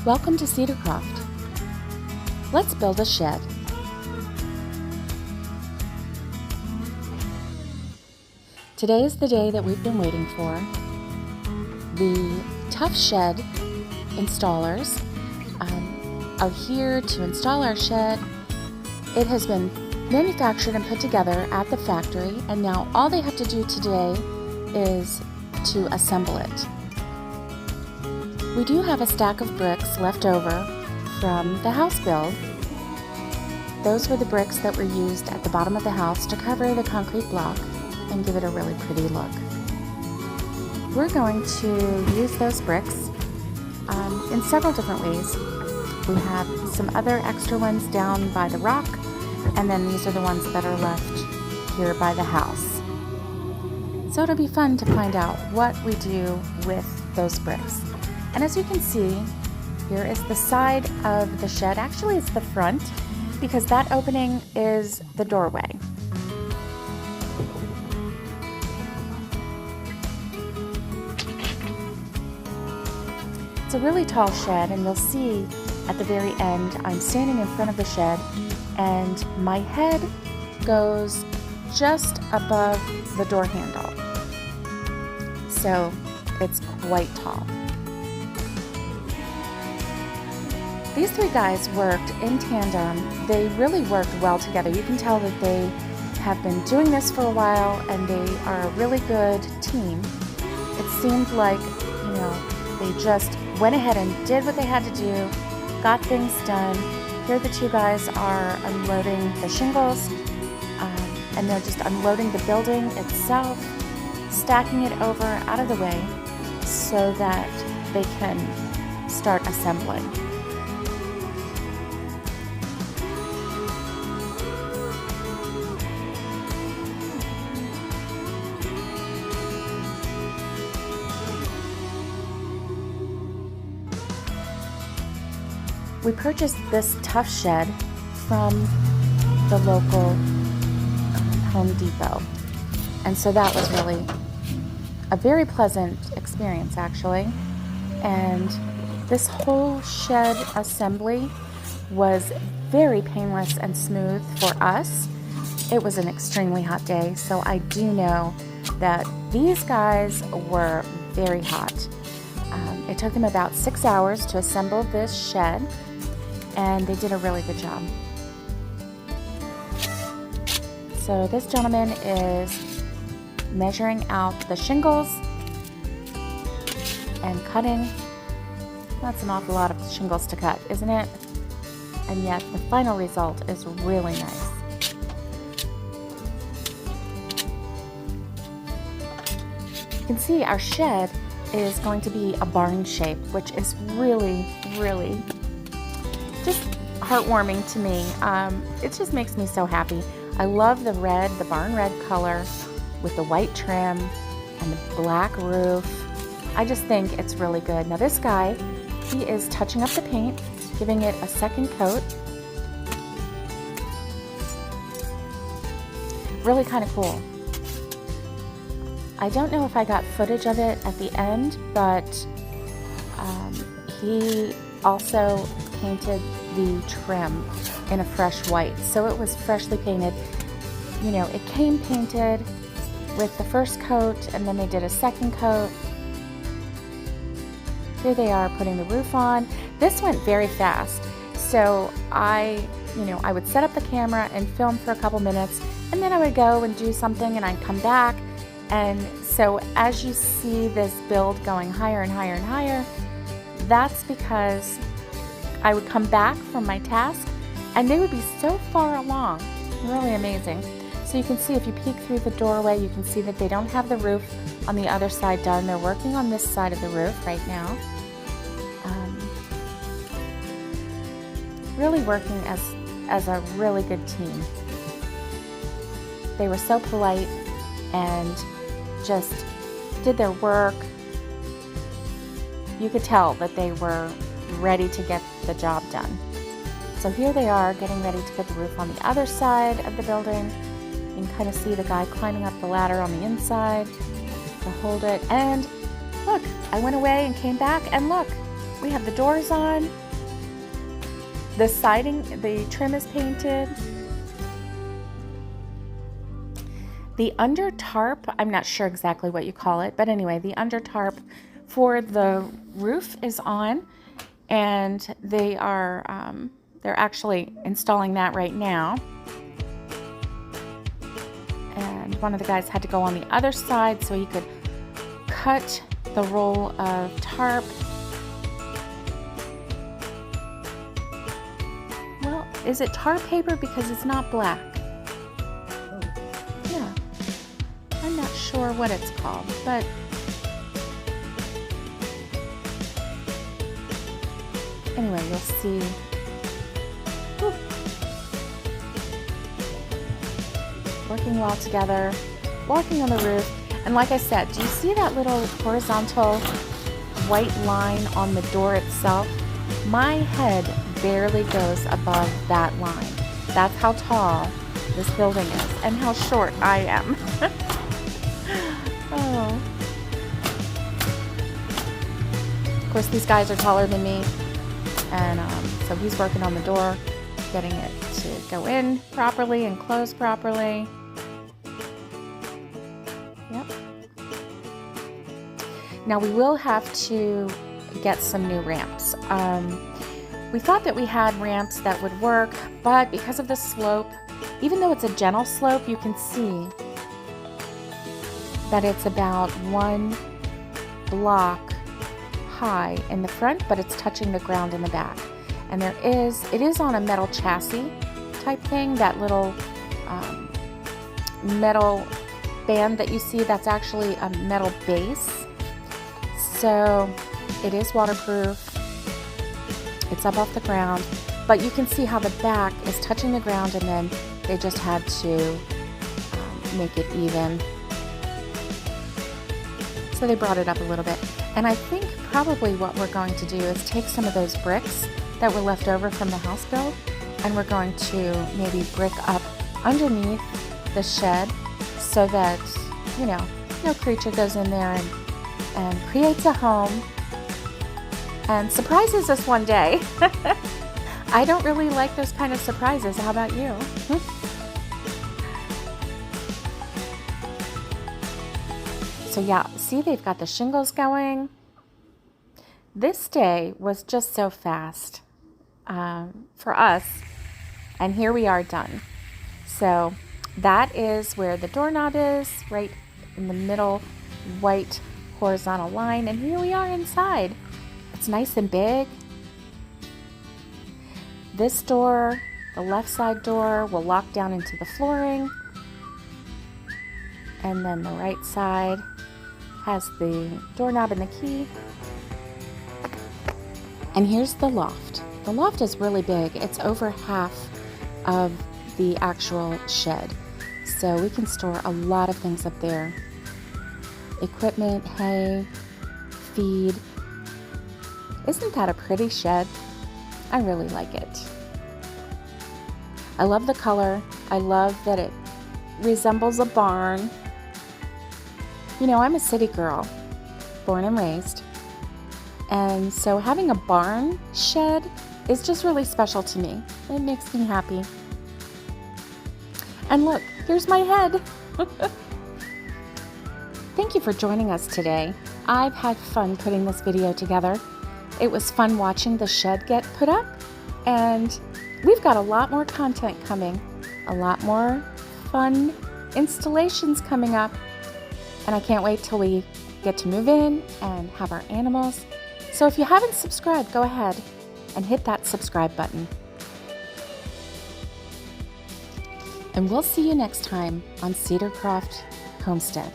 Welcome to Cedarcroft. Let's build a shed. Today is the day that we've been waiting for. The Tuff Shed installers are here to install our shed. It has been manufactured and put together at the factory, and now all they have to do today is to assemble it. We do have a stack of bricks left over from the house build. Those were the bricks that were used at the bottom of the house to cover the concrete block and give it a really pretty look. We're going to use those bricks in several different ways. We have some other extra ones down by the rock, and then these are the ones that are left here by the house. So it'll be fun to find out what we do with those bricks. And as you can see, here is the side of the shed. Actually, it's the front, because that opening is the doorway. It's a really tall shed, and you'll see at the very end, I'm standing in front of the shed, and my head goes just above the door handle. So it's quite tall. These three guys worked in tandem. They really worked well together. You can tell that they have been doing this for a while, and they are a really good team. It seemed like, they just went ahead and did what they had to do, got things done. Here the two guys are unloading the shingles, and they're just unloading the building itself, stacking it over out of the way so that they can start assembling. We purchased this Tuff Shed from the local Home Depot, and so that was really a very pleasant experience, actually. And this whole shed assembly was very painless and smooth for us. It was an extremely hot day, so I do know that these guys were very hot. It took them about 6 hours to assemble this shed, and they did a really good job. So this gentleman is measuring out the shingles and cutting. That's an awful lot of shingles to cut, isn't it? And yet the final result is really nice. You can see our shed is going to be a barn shape, which is really, really just heartwarming to me. It just makes me so happy. I love the red, the barn red color with the white trim and the black roof. I just think it's really good. Now this guy, he is touching up the paint, giving it a second coat. Really kind of cool. I don't know if I got footage of it at the end, but he also painted the trim in a fresh white. So it was freshly painted. It came painted with the first coat, and then they did a second coat. Here they are putting the roof on. This went very fast. So I would set up the camera and film for a couple minutes, and then I would go and do something, and I'd come back. And so as you see this build going higher and higher and higher, that's because I would come back from my task and they would be so far along. Really amazing. So you can see, if you peek through the doorway, you can see that they don't have the roof on the other side done. They're working on this side of the roof right now. Really working as a really good team. They were so polite and just did their work. You could tell that they were ready to get the job done. So here they are getting ready to put the roof on the other side of the building. You can kind of see the guy climbing up the ladder on the inside to hold it. And look, I went away and came back, and look, We have the doors on. The siding, the trim is painted. The under tarp, I'm not sure exactly what you call it, but anyway, the under tarp for the roof is on, and they are they're actually installing that right now. And one of the guys had to go on the other side so he could cut the roll of tarp. Well, is it tar paper because it's not black? Yeah, I'm not sure what it's called, but anyway, you'll see. Whew. Working well together, walking on the roof. And like I said, do you see that little horizontal white line on the door itself? My head barely goes above that line. That's how tall this building is and how short I am. Oh. Of course, these guys are taller than me. And so he's working on the door, getting it to go in properly and close properly. Yep. Now we will have to get some new ramps. We thought that we had ramps that would work, but because of the slope, even though it's a gentle slope, you can see that it's about 1 block high in the front, but it's touching the ground in the back. And it is on a metal chassis type thing, that little metal band that you see, that's actually a metal base. So it is waterproof. It's up off the ground, but you can see how the back is touching the ground, and then they just had to make it even. So they brought it up a little bit. And I think probably what we're going to do is take some of those bricks that were left over from the house build, and we're going to maybe brick up underneath the shed so that, you know, no creature goes in there and creates a home and surprises us one day. I don't really like those kind of surprises. How about you? So yeah, see, they've got the shingles going. This day was just so fast for us, and here we are done. So that is where the doorknob is, right in the middle white horizontal line, and here we are inside. It's nice and big. This door, the left side door, will lock down into the flooring, and then the right side has the doorknob and the key. And here's the loft. The loft is really big. It's over half of the actual shed. So we can store a lot of things up there. Equipment, hay, feed. Isn't that a pretty shed? I really like it. I love the color. I love that it resembles a barn. You know, I'm a city girl, born and raised. And so having a barn shed is just really special to me. It makes me happy. And look, here's my head. Thank you for joining us today. I've had fun putting this video together. It was fun watching the shed get put up, and we've got a lot more content coming, a lot more fun installations coming up, and I can't wait till we get to move in and have our animals. So if you haven't subscribed, go ahead and hit that subscribe button. And we'll see you next time on Cedarcroft Homestead.